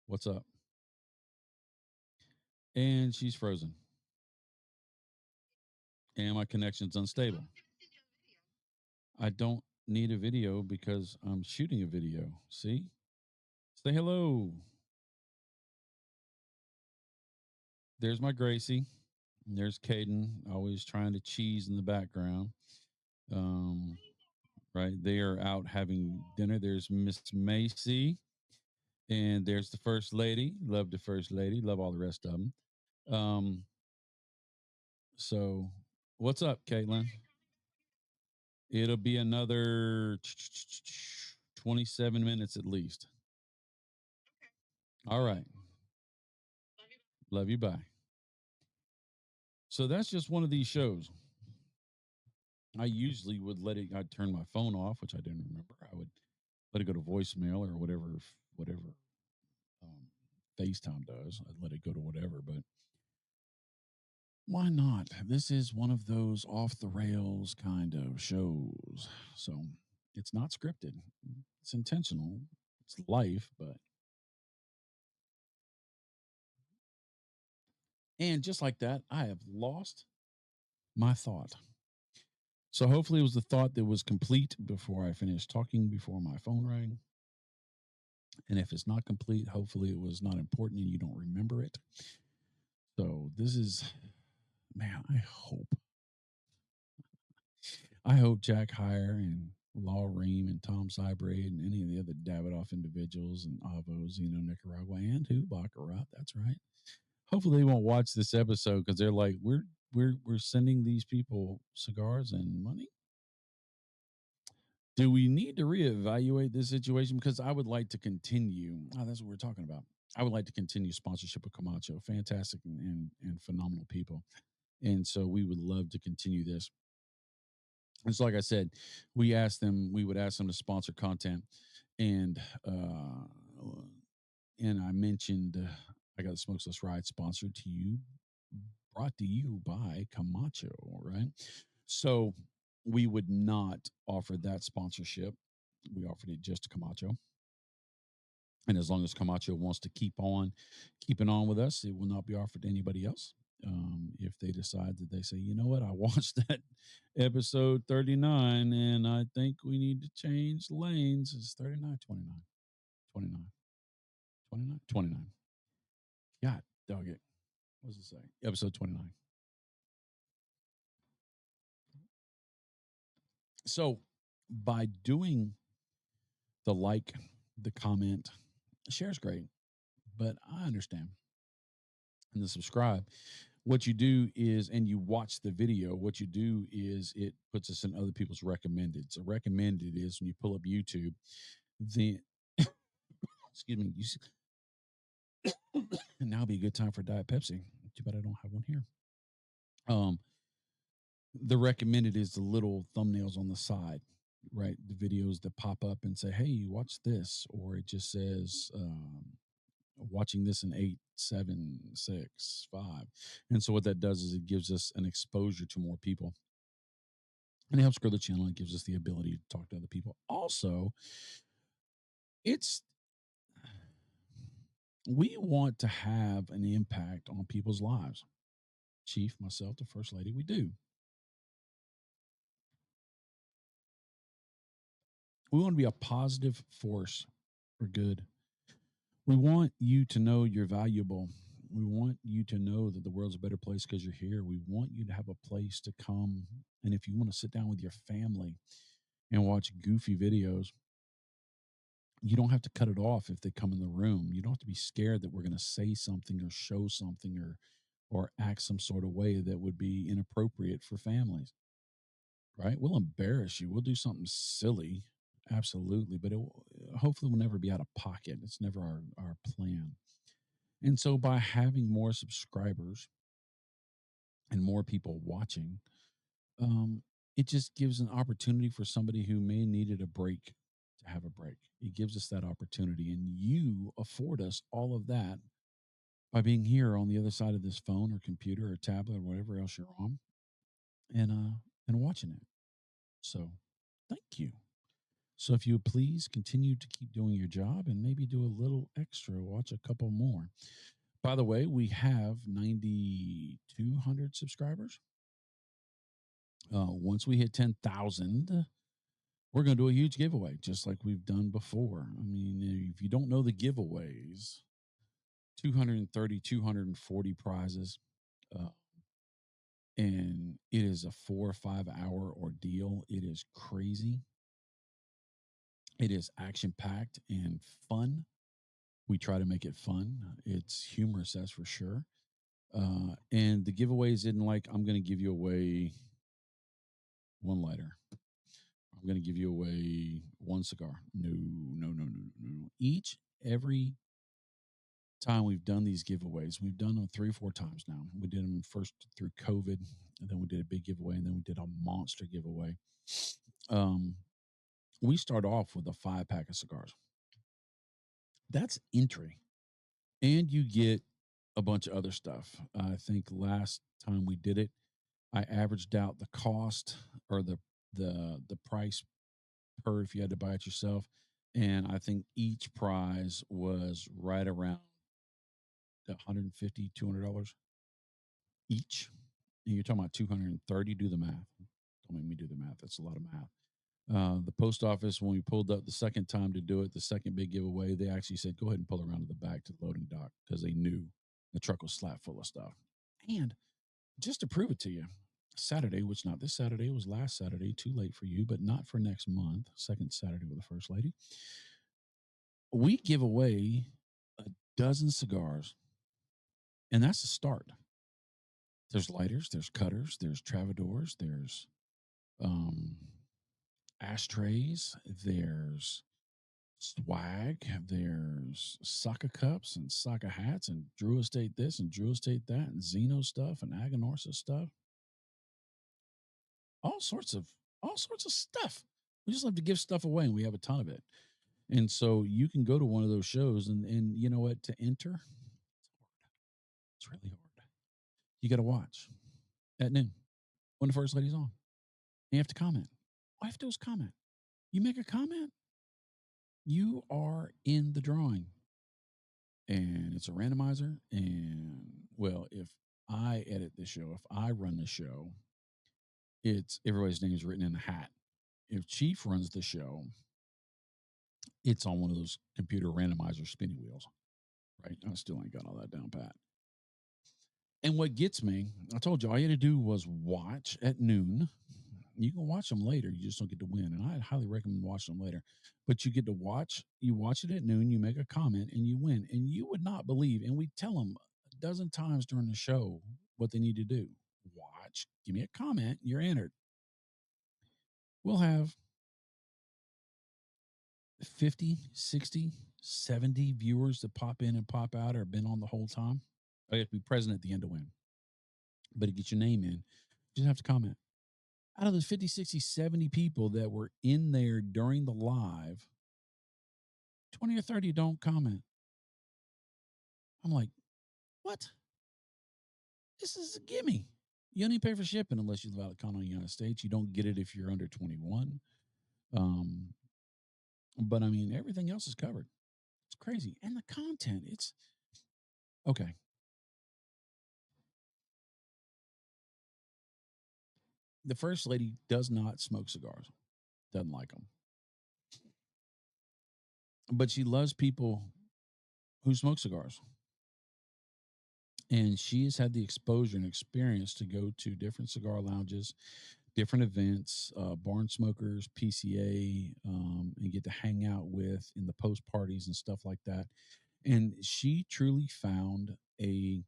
What's up? And she's frozen. And my connection's unstable. I don't need a video because I'm shooting a video. See? Say hello. There's my Gracie. There's Caden, always trying to cheese in the background. Right. They are out having dinner. There's Miss Macy. And there's the first lady. Love the first lady. Love all the rest of them. So what's up, Caitlin? It'll be another 27 minutes at least. All right. Love you. Bye. So that's just one of these shows. I usually would I'd turn my phone off, which I didn't remember. I would let it go to voicemail or whatever FaceTime does. I'd let it go to whatever, but why not? This is one of those off the rails kind of shows. So it's not scripted. It's intentional. It's life, but and just like that, I have lost my thought. So hopefully it was the thought that was complete before I finished talking before my phone rang. And if it's not complete, hopefully it was not important and you don't remember it. So this is man, I hope Jack Heyer and Law Ream and Tom Sybrade and any of the other Davidoff individuals and Avos, Nicaragua and who Baccarat. That's right. Hopefully they won't watch this episode because they're like, we're sending these people cigars and money. Do we need to reevaluate this situation? Because I would like to continue. Oh, that's what we're talking about. I would like to continue sponsorship of Camacho. Fantastic and phenomenal people. And so we would love to continue this. And so, like I said, we would ask them to sponsor content. And and I mentioned I got the Smokeless Ride sponsored to you, brought to you by Camacho, right? So we would not offer that sponsorship. We offered it just to Camacho. And as long as Camacho wants to keeping on with us, it will not be offered to anybody else. If they decide that they say, you know what, I watched that episode 39 and I think we need to change lanes. It's 39, 29, 29, 29, 29. God, dog it. What does it say? Episode 29. So by doing the like, the comment, share's great, but I understand. And the subscribe, what you do is, and you watch the video, what you do is it puts us in other people's recommended. So recommended is when you pull up YouTube, then excuse me, and now would be a good time for Diet Pepsi. Too bad I don't have one here. The recommended is the little thumbnails on the side, right? The videos that pop up and say, "Hey, watch this," or it just says, "Watching this in 8, 7, 6, 5." And so what that does is it gives us an exposure to more people, and it helps grow the channel. It gives us the ability to talk to other people. Also, it's we want to have an impact on people's lives. Chief, myself, the first lady, we do. We want to be a positive force for good. We want you to know you're valuable. We want you to know that the world's a better place because you're here. We want you to have a place to come. And if you want to sit down with your family and watch goofy videos, you don't have to cut it off if they come in the room. You don't have to be scared that we're going to say something or show something or act some sort of way that would be inappropriate for families. Right? We'll embarrass you. We'll do something silly, absolutely, but hopefully will never be out of pocket. It's never our plan. And so by having more subscribers and more people watching, um, it just gives an opportunity for somebody who may needed a break to have a break. It gives us that opportunity, and you afford us all of that by being here on the other side of this phone or computer or tablet or whatever else you're on, and watching it. So, thank you. So, if you would please continue to keep doing your job and maybe do a little extra, watch a couple more. By the way, we have 9,200 subscribers. Once we hit 10,000, we're going to do a huge giveaway, just like we've done before. I mean, if you don't know the giveaways, 230, 240 prizes. Uh, and it is a 4 or 5 hour ordeal. It is crazy. It is action packed and fun. We try to make it fun. It's humorous, that's for sure. And the giveaways isn't like I'm going to give you away one lighter. I'm going to give you away one cigar. No, no, no, no, no. Every time we've done these giveaways, we've done them 3 or 4 times now. We did them first through COVID, and then we did a big giveaway, and then we did a monster giveaway. We start off with a 5-pack of cigars. That's entry. And you get a bunch of other stuff. I think last time we did it, I averaged out the cost or the price per if you had to buy it yourself. And I think each prize was right around $150, $200 each. And you're talking about 230. Do the math. Don't make me do the math. That's a lot of math. The post office, when we pulled up the second time to do it, the second big giveaway, they actually said, go ahead and pull around to the back to the loading dock because they knew the truck was slap full of stuff. And just to prove it to you, Saturday, which not this Saturday, it was last Saturday, too late for you, but not for next month, second Saturday with the First Lady, we give away a dozen cigars, and that's the start. There's lighters, there's cutters, there's travadors, there's ashtrays, there's swag, there's soccer cups and soccer hats and Drew Estate this and Drew Estate that and Xeno stuff and Aganorsa stuff. All sorts of stuff. We just love to give stuff away and we have a ton of it. And so you can go to one of those shows and you know what, to enter, it's really hard. You got to watch at noon when the first lady's on. You have to comment. All you have to do is comment. You make a comment, you are in the drawing. And it's a randomizer. And well, if I edit the show, if I run the show, it's everybody's name is written in a hat. If Chief runs the show, it's on one of those computer randomizer spinning wheels. Right? I still ain't got all that down pat. And what gets me, I told you all you had to do was watch at noon. You can watch them later. You just don't get to win. And I highly recommend watching them later. But you get to watch. You watch it at noon. You make a comment and you win. And you would not believe. And we tell them a dozen times during the show what they need to do. Watch. Give me a comment. You're entered. We'll have 50, 60, 70 viewers that pop in and pop out or have been on the whole time. I have to be present at the end to win. But to get your name in, you just have to comment. Out of those 50, 60, 70 people that were in there during the live, 20 or 30 don't comment. I'm like, what? This is a gimme. You don't even pay for shipping unless you live out of the United States. You don't get it if you're under 21. But I mean, everything else is covered. It's crazy. And the content, it's okay. The first lady does not smoke cigars, doesn't like them. But she loves people who smoke cigars. And she has had the exposure and experience to go to different cigar lounges, different events, barn smokers, PCA, and get to hang out with in the post parties and stuff like that. And she truly found a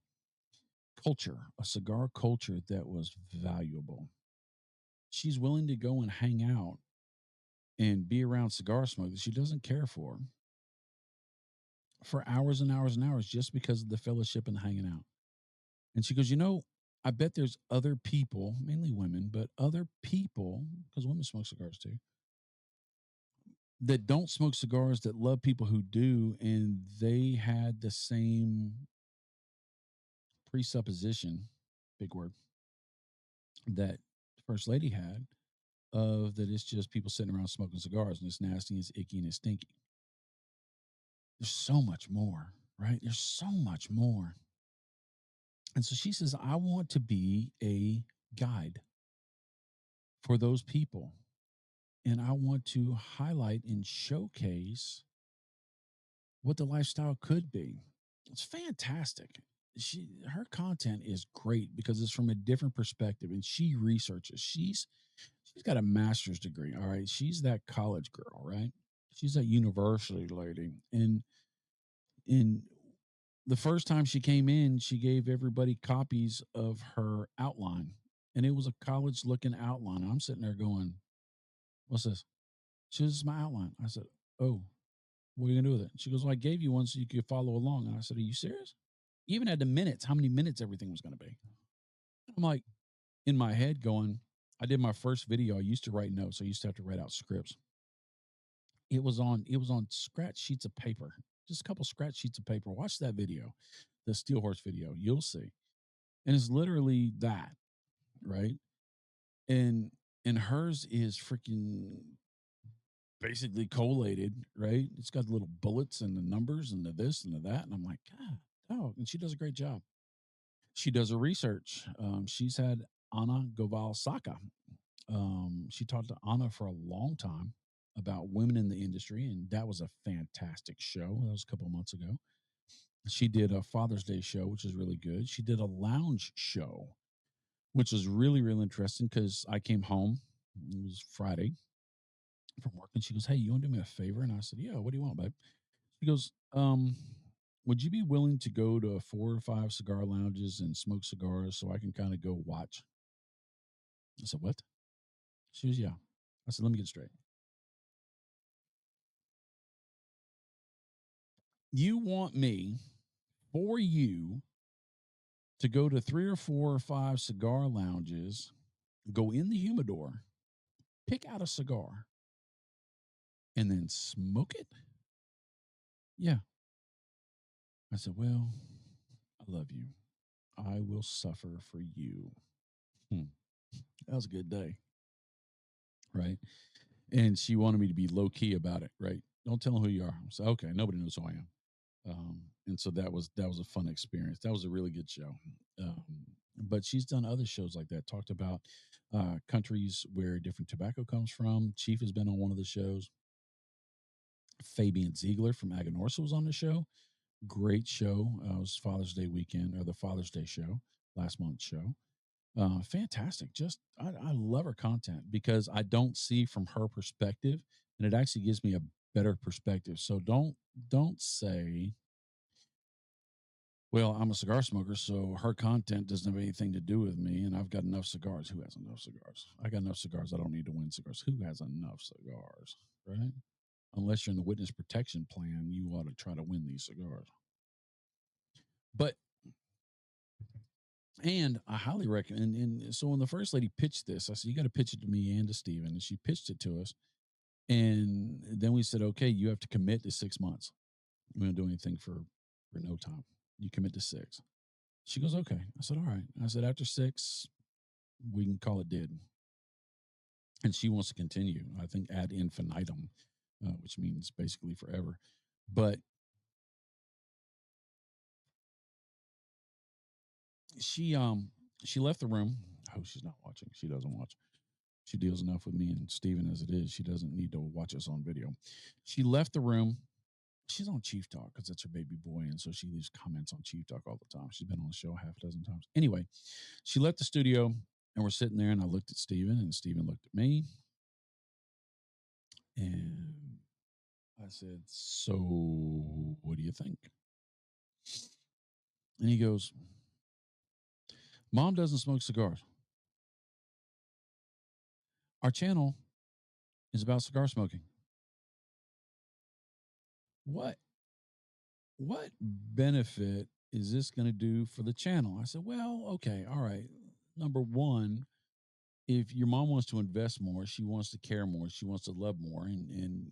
culture, a cigar culture that was valuable. She's willing to go and hang out and be around cigar smokers she doesn't care for hours and hours and hours just because of the fellowship and the hanging out. And she goes, I bet there's other people, mainly women, but other people, because women smoke cigars too, that don't smoke cigars that love people who do. And they had the same presupposition, big word, that First Lady had of that it's just people sitting around smoking cigars and it's nasty, it's icky, and it's stinky. There's so much more, right? There's so much more. And so she says, I want to be a guide for those people. And I want to highlight and showcase what the lifestyle could be. It's fantastic. Her content is great because it's from a different perspective and she researches. She's got a master's degree. All right. She's that college girl, right? She's that university lady. And the first time she came in, she gave everybody copies of her outline. And it was a college looking outline. And I'm sitting there going, what's this? She says, this is my outline. I said, oh, what are you going to do with it? She goes, well, I gave you one so you could follow along. And I said, are you serious? You even had the minutes, how many minutes everything was going to be. I'm like, in my head going, I did my first video. I used to write notes. I used to have to write out scripts. It was on scratch sheets of paper, just a couple scratch sheets of paper. Watch that video, the Steel Horse video. You'll see. And it's literally that, right? And hers is freaking basically collated, right? It's got little bullets and the numbers and the this and the that. And I'm like, God, oh, and she does a great job. She does her research. She's had Anna Goval Saka. She talked to Anna for a long time about women in the industry, and that was a fantastic show. That was a couple of months ago. She did a Father's Day show, which is really good. She did a lounge show, which was really, really interesting because I came home. It was Friday from work, and she goes, hey, you want to do me a favor? And I said, yeah, what do you want, babe? She goes, would you be willing to go to 4 or 5 cigar lounges and smoke cigars so I can kind of go watch? I said, what? She goes, yeah. I said, let me get straight. You want me for you to go to 3 or 4 or 5 cigar lounges, go in the humidor, pick out a cigar, and then smoke it? Yeah. I said, well, I love you. I will suffer for you. That was a good day. Right. And she wanted me to be low key about it. Right. Don't tell them who you are. I said, okay, nobody knows who I am. And so that was a fun experience. That was a really good show. Um, but she's done other shows like that. Talked about countries where different tobacco comes from. Chief has been on one of the shows. Fabian Ziegler from Aganorsa was on the show. Great show. It was Father's Day weekend or the Father's Day show, last month's show. Fantastic. Just I love her content because I don't see from her perspective, and it actually gives me a better perspective. So don't say, well, I'm a cigar smoker, so her content doesn't have anything to do with me, and I've got enough cigars. Who has enough cigars? I got enough cigars. I don't need to win cigars. Who has enough cigars? Right? Unless you're in the witness protection plan, you ought to try to win these cigars. But and I highly recommend. And so when the first lady pitched this, I said, "You got to pitch it to me and to Steven." And she pitched it to us. And then we said, "Okay, you have to commit to 6 months. We don't do anything for no time. You commit to 6." She goes, "Okay." I said, "All right." I said, "After 6, we can call it dead." And she wants to continue. I think ad infinitum, which means basically forever. But she left the room. Oh, she's not watching. She doesn't watch. She deals enough with me and Steven as it is. She doesn't need to watch us on video. She left the room. She's on Chief Talk because that's her baby boy. And so she leaves comments on Chief Talk all the time. She's been on the show half a dozen times. Anyway, she left the studio and we're sitting there and I looked at Steven and Steven looked at me. And I said, "So what do you think?" And he goes, "Mom doesn't smoke cigars. Our channel is about cigar smoking. What what benefit is this going to do for the channel?" I said, "Well, okay, all right. Number one, if your mom wants to invest more, she wants to care more, she wants to love more, and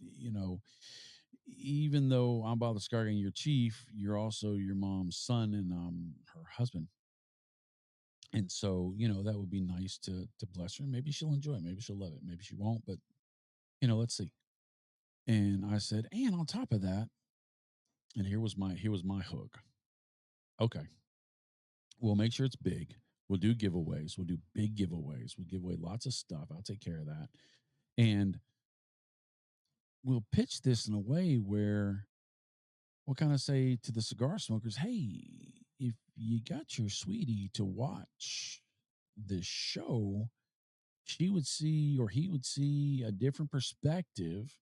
even though I'm about the cigar and your chief, you're also your mom's son and her husband. And so, that would be nice to bless her. Maybe she'll enjoy it. Maybe she'll love it. Maybe she won't, but let's see." And I said, and on top of that, and here was my hook. Okay, we'll make sure it's big. We'll do giveaways. We'll do big giveaways. We'll give away lots of stuff. I'll take care of that. And we'll pitch this in a way where we'll kind of say to the cigar smokers, hey, if you got your sweetie to watch this show, she would see or he would see a different perspective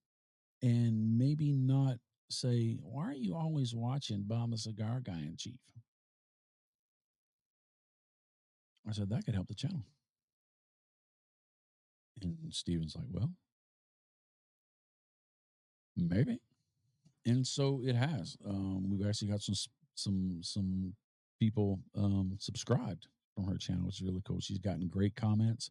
and maybe not say, why are you always watching Bob the Cigar Guy in Chief? I said, that could help the channel. And Steven's like, well, maybe. And so it has. We've actually got some people subscribed from her channel, which is really cool. She's gotten great comments.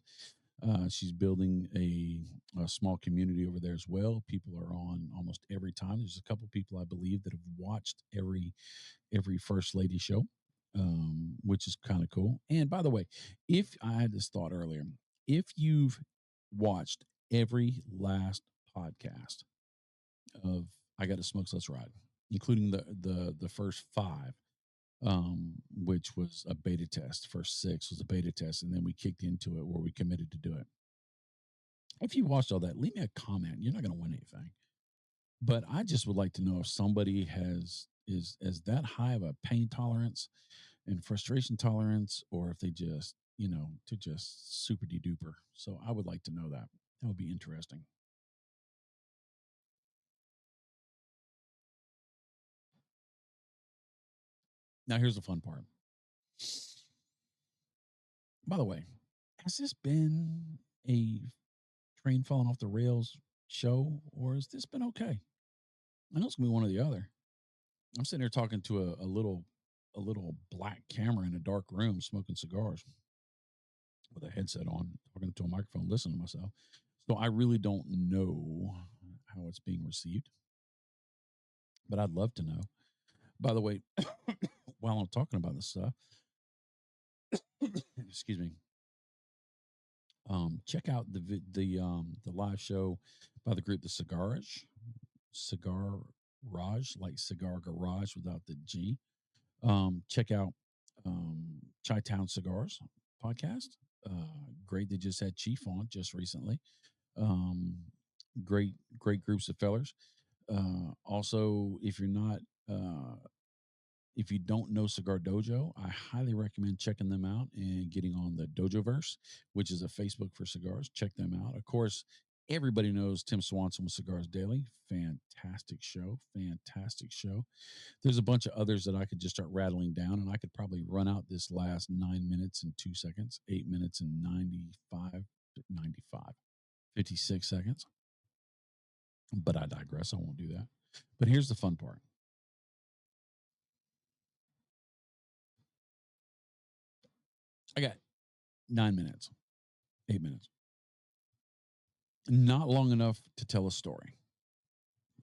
She's building a small community over there as well. People are on almost every time. There's a couple people I believe that have watched every First Lady show, which is kind of cool. And by the way, if I had this thought earlier, if you've watched every last podcast of I Got to Smoke, So Let's Ride, including the first 5, which was a beta test. First 6 was a beta test, and then we kicked into it where we committed to do it. If you watched all that, leave me a comment. You're not going to win anything, but I just would like to know if somebody is that high of a pain tolerance and frustration tolerance, or if they just to just super de duper. So I would like to know that. That would be interesting. Now here's the fun part. By the way, has this been a train falling off the rails show, or has this been okay? I know it's gonna be one or the other. I'm sitting there talking to a little black camera in a dark room, smoking cigars with a headset on, talking to a microphone, listening to myself. So I really don't know how it's being received, but I'd love to know. By the way, while I'm talking about this stuff, excuse me, check out the live show by the group the Cigar Raj, like Cigar Garage without the G. Check out Chi Town Cigars podcast. Great, they just had Chief on just recently. Um, great groups of fellers. Also, if you don't know Cigar Dojo, I highly recommend checking them out and getting on the Dojoverse, which is a Facebook for cigars. Check them out. Of course, everybody knows Tim Swanson with Cigars Daily. Fantastic show. Fantastic show. There's a bunch of others that I could just start rattling down, and I could probably run out this last 9 minutes and 2 seconds, 8 minutes and 56 seconds. But I digress. I won't do that. But here's the fun part. I got 9 minutes, 8 minutes. Not long enough to tell a story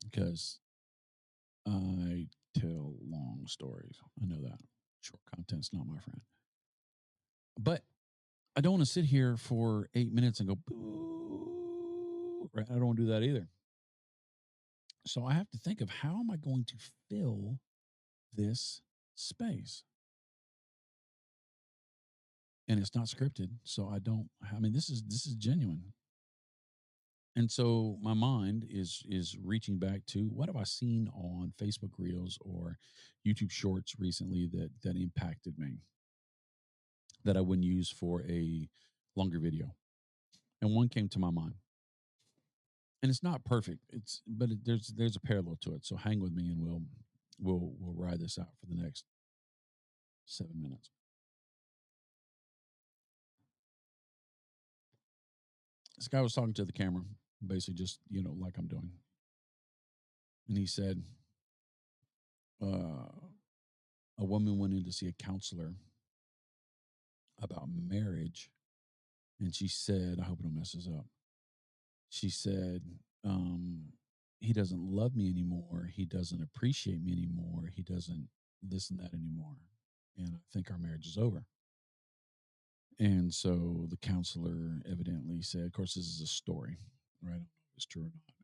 because I tell long stories. I know that. Short content's not my friend. But I don't want to sit here for 8 minutes and go, boo. Right? I don't want to do that either. So I have to think of how am I going to fill this space? And it's not scripted. So I mean, this is genuine. And so my mind is reaching back to what have I seen on Facebook Reels or YouTube Shorts recently that impacted me that I wouldn't use for a longer video. And one came to my mind. And it's not perfect. There's a parallel to it. So hang with me and we'll ride this out for the next 7 minutes. This guy was talking to the camera, basically just, like I'm doing. And he said, uh, a woman went in to see a counselor about marriage. And she said, I hope I don't mess this up. She said, he doesn't love me anymore. He doesn't appreciate me anymore. He doesn't this and that anymore. And I think our marriage is over. And so the counselor evidently said, of course, this is a story, right? I don't know if it's true or not.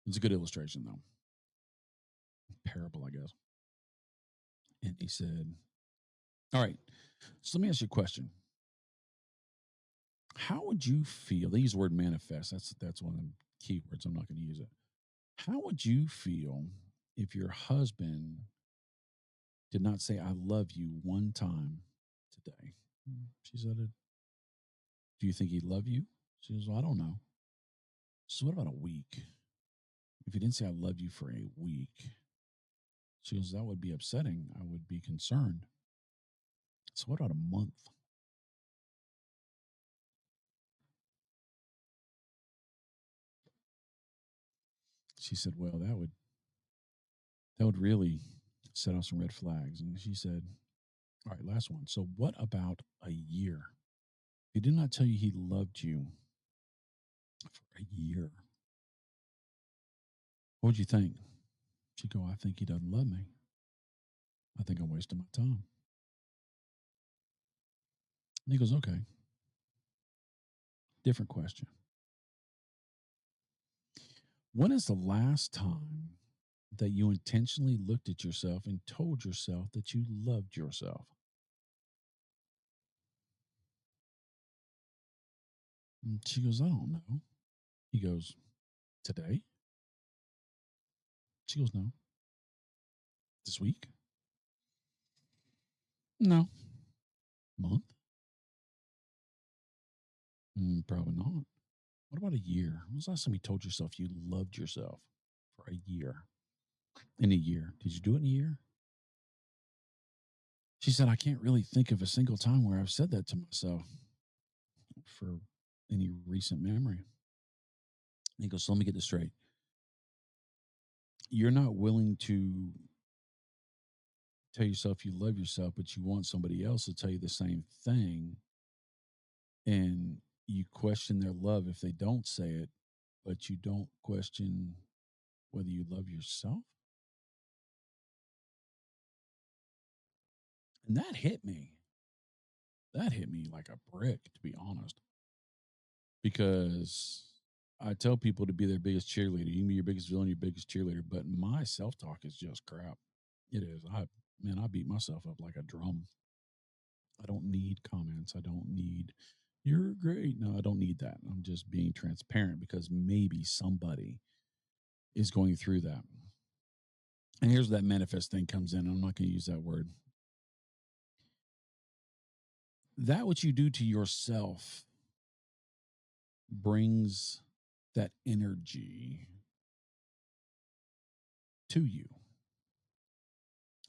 It's a good illustration, though. Parable, I guess. And he said, all right, so let me ask you a question. How would you feel? They use the word manifest. That's one of the keywords. I'm not going to use it. How would you feel if your husband did not say, I love you one time today? She said, do you think he'd love you? She goes, well, I don't know. So what about a week? If he didn't say, I love you for a week, she goes, that would be upsetting. I would be concerned. So what about a month? She said, well, that would really set off some red flags. And she said, all right, last one. So what about a year? He did not tell you he loved you for a year. What would you think? She'd go, I think he doesn't love me. I think I'm wasting my time. And he goes, okay. Different question. When is the last time that you intentionally looked at yourself and told yourself that you loved yourself? And she goes, I don't know. He goes, today? She goes, no. This week? No. Month? Probably not. What about a year? When was the last time you told yourself you loved yourself for a year? In a year. Did you do it in a year? She said, I can't really think of a single time where I've said that to myself for any recent memory. And he goes, so let me get this straight. You're not willing to tell yourself you love yourself, but you want somebody else to tell you the same thing, and you question their love if they don't say it, but you don't question whether you love yourself. And that hit me. That hit me like a brick, to be honest, because I tell people to be their biggest cheerleader. You can be your biggest villain, your biggest cheerleader, but my self talk is just crap. It is. I beat myself up like a drum. I don't need comments. I don't need you're great. No, I don't need that. I'm just being transparent because maybe somebody is going through that. And here's where that manifest thing comes in. I'm not going to use that word. That what you do to yourself brings that energy to you.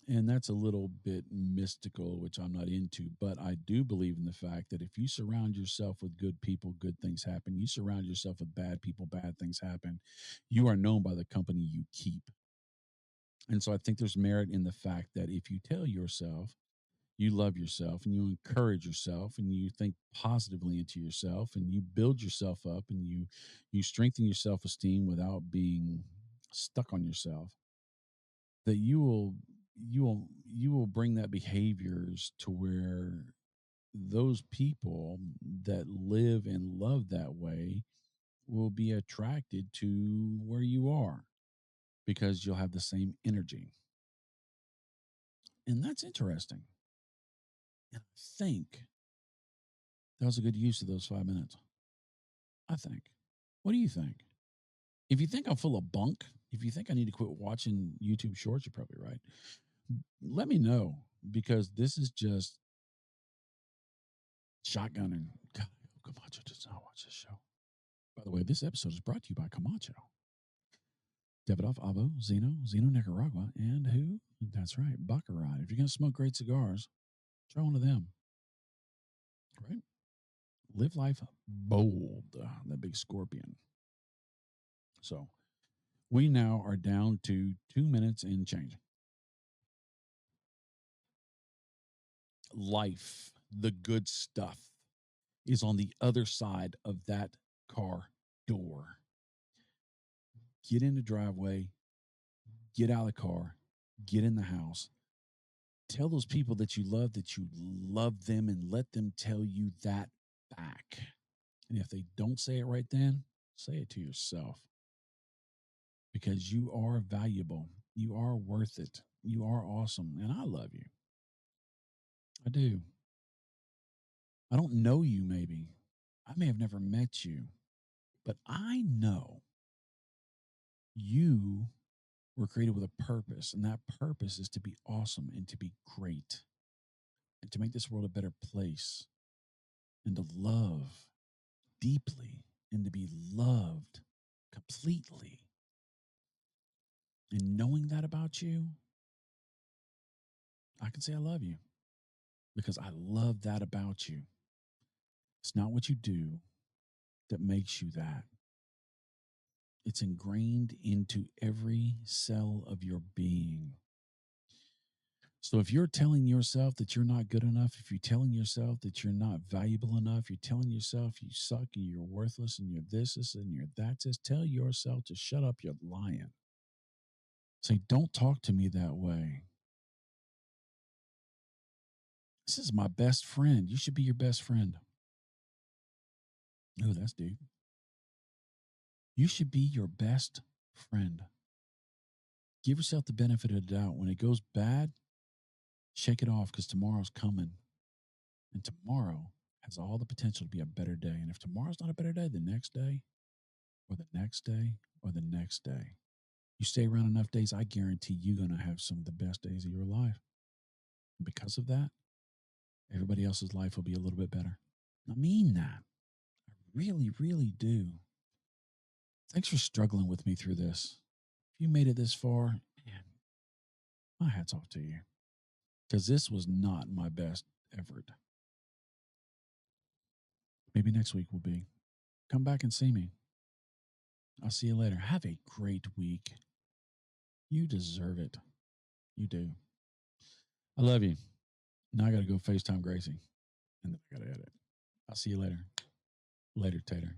And that's a little bit mystical, which I'm not into, but I do believe in the fact that if you surround yourself with good people, good things happen. You surround yourself with bad people, bad things happen. You are known by the company you keep. And so I think there's merit in the fact that if you tell yourself you love yourself and you encourage yourself and you think positively into yourself and you build yourself up and you strengthen your self-esteem without being stuck on yourself, that you will bring that behaviors to where those people that live and love that way will be attracted to where you are because you'll have the same energy. And that's interesting. And I think that was a good use of those 5 minutes. I think. What do you think? If you think I'm full of bunk, if you think I need to quit watching YouTube shorts, you're probably right. Let me know because this is just shotgunning. God, Camacho does not watch this show. By the way, this episode is brought to you by Camacho. Davidoff, Avo, Zeno Nicaragua, and who? That's right, Baccarat. If you're going to smoke great cigars, try one of them. Right? Live life bold, that big scorpion. So we now are down to 2 minutes and change. Life, the good stuff, is on the other side of that car door. Get in the driveway, get out of the car, get in the house. Tell those people that you love them and let them tell you that back. And if they don't say it right then, say it to yourself because you are valuable. You are worth it. You are awesome. And I love you. I do. I don't know you, maybe. I may have never met you, but I know you were created with a purpose. And that purpose is to be awesome and to be great and to make this world a better place and to love deeply and to be loved completely. And knowing that about you, I can say I love you because I love that about you. It's not what you do that makes you that. It's ingrained into every cell of your being. So if you're telling yourself that you're not good enough, if you're telling yourself that you're not valuable enough, you're telling yourself you suck and you're worthless and you're this and you're that, just tell yourself to shut up, you're lying. Say, don't talk to me that way. This is my best friend. You should be your best friend. Oh, that's deep. You should be your best friend. Give yourself the benefit of the doubt. When it goes bad, shake it off because tomorrow's coming. And tomorrow has all the potential to be a better day. And if tomorrow's not a better day, the next day, or the next day, or the next day. You stay around enough days, I guarantee you're going to have some of the best days of your life. And because of that, everybody else's life will be a little bit better. I mean that. I really, really do. Thanks for struggling with me through this. If you made it this far, man, my hat's off to you. Because this was not my best effort. Maybe next week will be. Come back and see me. I'll see you later. Have a great week. You deserve it. You do. I love you. Now I got to go FaceTime Gracie, and then I got to edit. I'll see you later. Later, Tater.